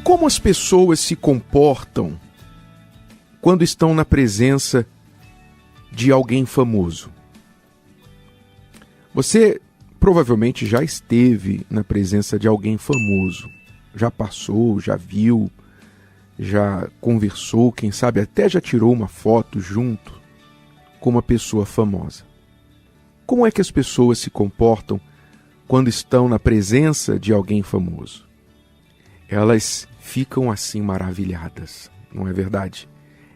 Como as pessoas se comportam quando estão na presença de alguém famoso? Você provavelmente já esteve na presença de alguém famoso, já passou, já viu, já conversou, quem sabe até já tirou uma foto junto com uma pessoa famosa. Como é que as pessoas se comportam quando estão na presença de alguém famoso? Elas ficam assim maravilhadas, não é verdade?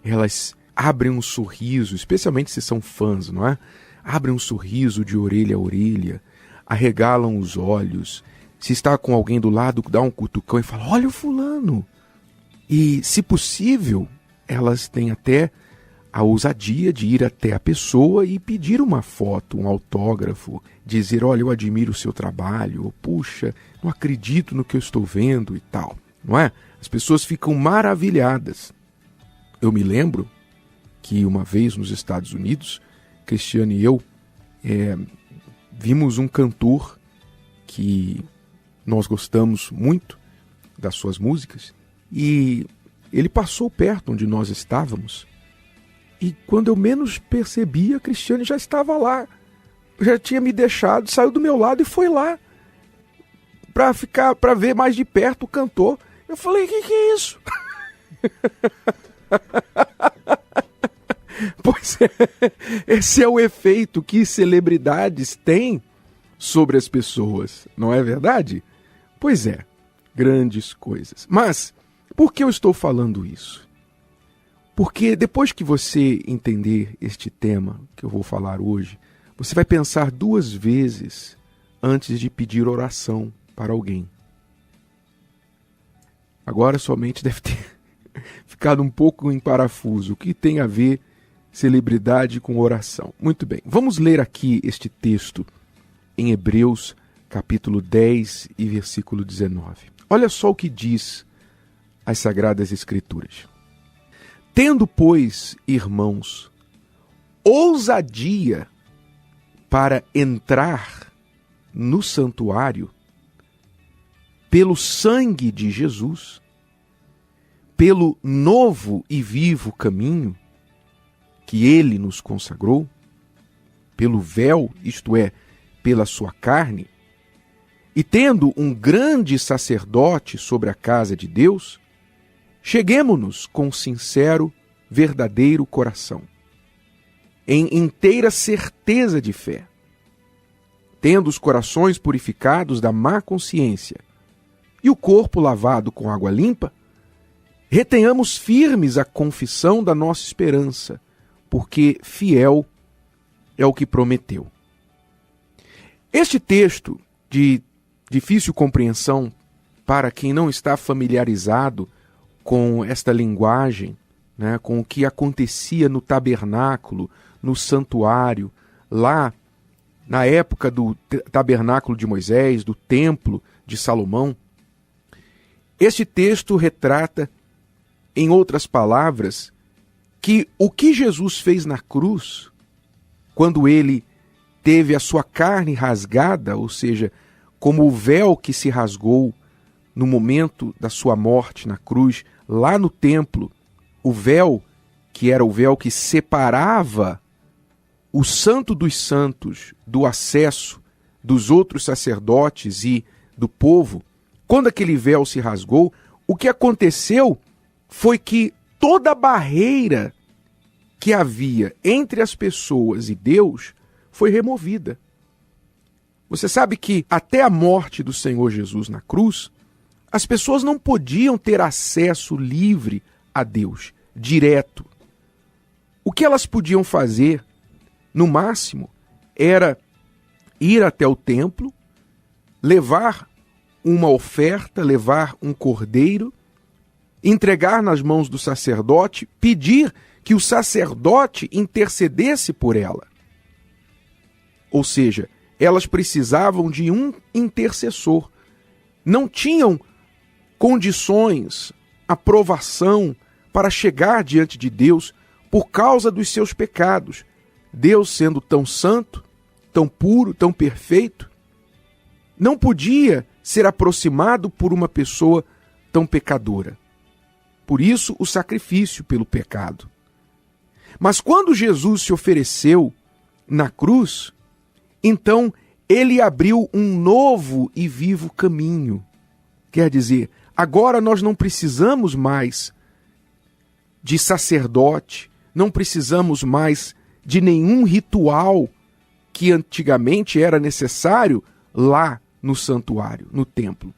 Elas abrem um sorriso, especialmente se são fãs, não é? Abrem um sorriso de orelha a orelha, arregalam os olhos. Se está com alguém do lado, dá um cutucão e fala: olha o fulano. E, se possível, elas têm até a ousadia de ir até a pessoa e pedir uma foto, um autógrafo, dizer: olha, eu admiro o seu trabalho, ou puxa, não acredito no que eu estou vendo e tal, não é? As pessoas ficam maravilhadas. Eu me lembro que uma vez nos Estados Unidos, Cristiano e eu vimos um cantor que nós gostamos muito das suas músicas, e ele passou perto onde nós estávamos, e quando eu menos percebia, Cristiano já estava lá, já tinha me deixado, saiu do meu lado e foi lá para ver mais de perto o cantor. Eu falei: que é isso? Pois é, esse é o efeito que celebridades têm sobre as pessoas, não é verdade? Pois é, grandes coisas. Mas por que eu estou falando isso? Porque depois que você entender este tema que eu vou falar hoje, você vai pensar 2 vezes antes de pedir oração para alguém. Agora sua mente deve ter ficado um pouco em parafuso. O que tem a ver celebridade com oração? Muito bem, vamos ler aqui este texto em Hebreus capítulo 10 e versículo 19. Olha só o que diz as Sagradas Escrituras. Tendo, pois, irmãos, ousadia para entrar no santuário pelo sangue de Jesus, pelo novo e vivo caminho que ele nos consagrou, pelo véu, isto é, pela sua carne, e tendo um grande sacerdote sobre a casa de Deus, cheguemo-nos com sincero, verdadeiro coração, em inteira certeza de fé, tendo os corações purificados da má consciência e o corpo lavado com água limpa, retenhamos firmes a confissão da nossa esperança, porque fiel é o que prometeu. Este texto, de difícil compreensão para quem não está familiarizado com esta linguagem, né, com o que acontecia no tabernáculo, no santuário, lá na época do tabernáculo de Moisés, do templo de Salomão, este texto retrata, em outras palavras, que o que Jesus fez na cruz, quando ele teve a sua carne rasgada, ou seja, como o véu que se rasgou no momento da sua morte na cruz, lá no templo, o véu que era o véu que separava o Santo dos Santos do acesso dos outros sacerdotes e do povo, quando aquele véu se rasgou, o que aconteceu foi que toda a barreira que havia entre as pessoas e Deus foi removida. Você sabe que até a morte do Senhor Jesus na cruz, as pessoas não podiam ter acesso livre a Deus, direto. O que elas podiam fazer, no máximo, era ir até o templo, levar uma oferta, levar um cordeiro, entregar nas mãos do sacerdote, pedir que o sacerdote intercedesse por ela. Ou seja, elas precisavam de um intercessor. Não tinham condições, aprovação para chegar diante de Deus por causa dos seus pecados. Deus, sendo tão santo, tão puro, tão perfeito, não podia ser aproximado por uma pessoa tão pecadora. Por isso, o sacrifício pelo pecado. Mas quando Jesus se ofereceu na cruz, então ele abriu um novo e vivo caminho. Quer dizer, agora nós não precisamos mais de sacerdote, não precisamos mais de nenhum ritual que antigamente era necessário lá no santuário, no templo.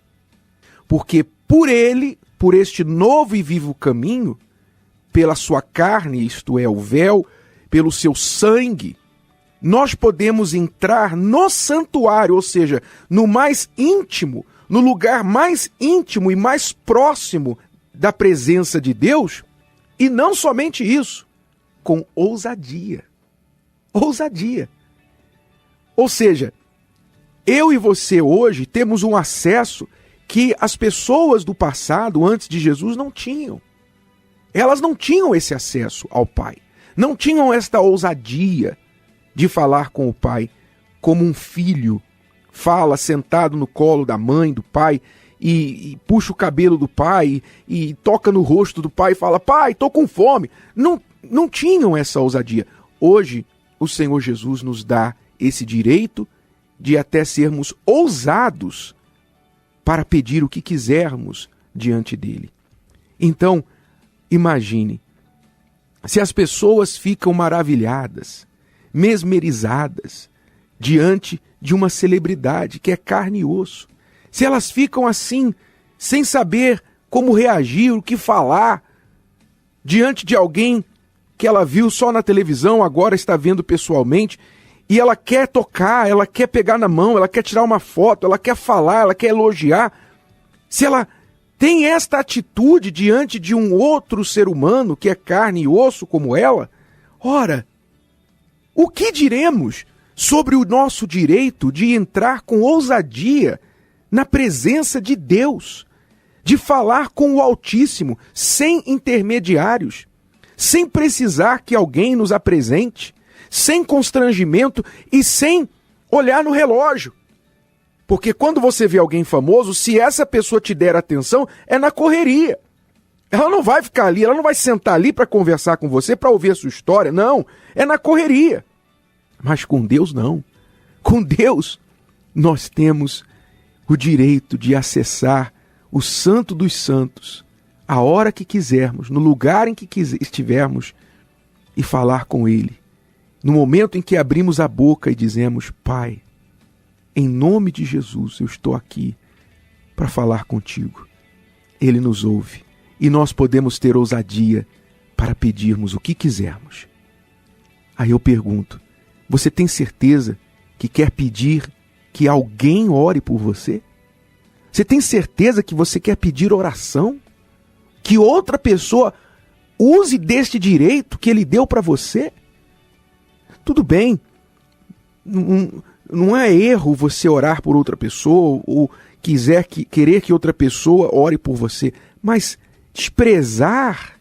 Porque por ele, por este novo e vivo caminho, pela sua carne, isto é, o véu, pelo seu sangue, nós podemos entrar no santuário, ou seja, no mais íntimo, no lugar mais íntimo e mais próximo da presença de Deus, e não somente isso, com ousadia. Ousadia. Ou seja, eu e você hoje temos um acesso que as pessoas do passado, antes de Jesus, não tinham. Elas não tinham esse acesso ao Pai. Não tinham esta ousadia de falar com o Pai como um filho fala sentado no colo da mãe, do pai, e puxa o cabelo do pai, e toca no rosto do pai e fala: pai, estou com fome. Não tinham essa ousadia. Hoje, o Senhor Jesus nos dá esse direito de até sermos ousados para pedir o que quisermos diante dele. Então, imagine, se as pessoas ficam maravilhadas, mesmerizadas, diante de uma celebridade que é carne e osso, se elas ficam assim, sem saber como reagir, o que falar, diante de alguém que ela viu só na televisão, agora está vendo pessoalmente, e ela quer tocar, ela quer pegar na mão, ela quer tirar uma foto, ela quer falar, ela quer elogiar, se ela tem esta atitude diante de um outro ser humano que é carne e osso como ela, ora, o que diremos sobre o nosso direito de entrar com ousadia na presença de Deus, de falar com o Altíssimo, sem intermediários, sem precisar que alguém nos apresente, sem constrangimento e sem olhar no relógio? Porque quando você vê alguém famoso, se essa pessoa te der atenção, é na correria. Ela não vai ficar ali, ela não vai sentar ali para conversar com você, para ouvir a sua história. Não, é na correria. Mas com Deus não. Com Deus nós temos o direito de acessar o Santo dos Santos a hora que quisermos, no lugar em que estivermos, e falar com Ele. No momento em que abrimos a boca e dizemos: Pai, em nome de Jesus eu estou aqui para falar contigo. Ele nos ouve e nós podemos ter ousadia para pedirmos o que quisermos. Aí eu pergunto: você tem certeza que quer pedir que alguém ore por você? Você tem certeza que você quer pedir oração? Que outra pessoa use deste direito que ele deu para você? Tudo bem, não é erro você orar por outra pessoa ou querer que outra pessoa ore por você, mas desprezar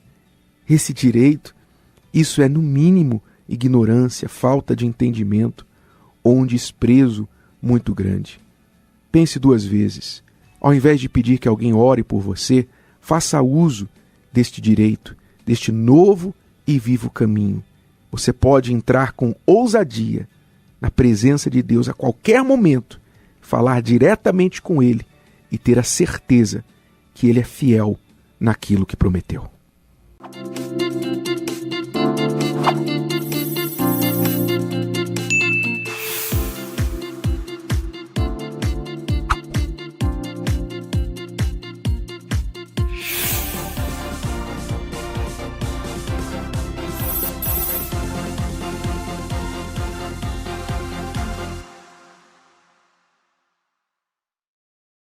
esse direito, isso é no mínimo ignorância, falta de entendimento ou um desprezo muito grande. Pense duas vezes. Ao invés de pedir que alguém ore por você, faça uso deste direito, deste novo e vivo caminho. Você pode entrar com ousadia na presença de Deus a qualquer momento, falar diretamente com Ele e ter a certeza que Ele é fiel naquilo que prometeu.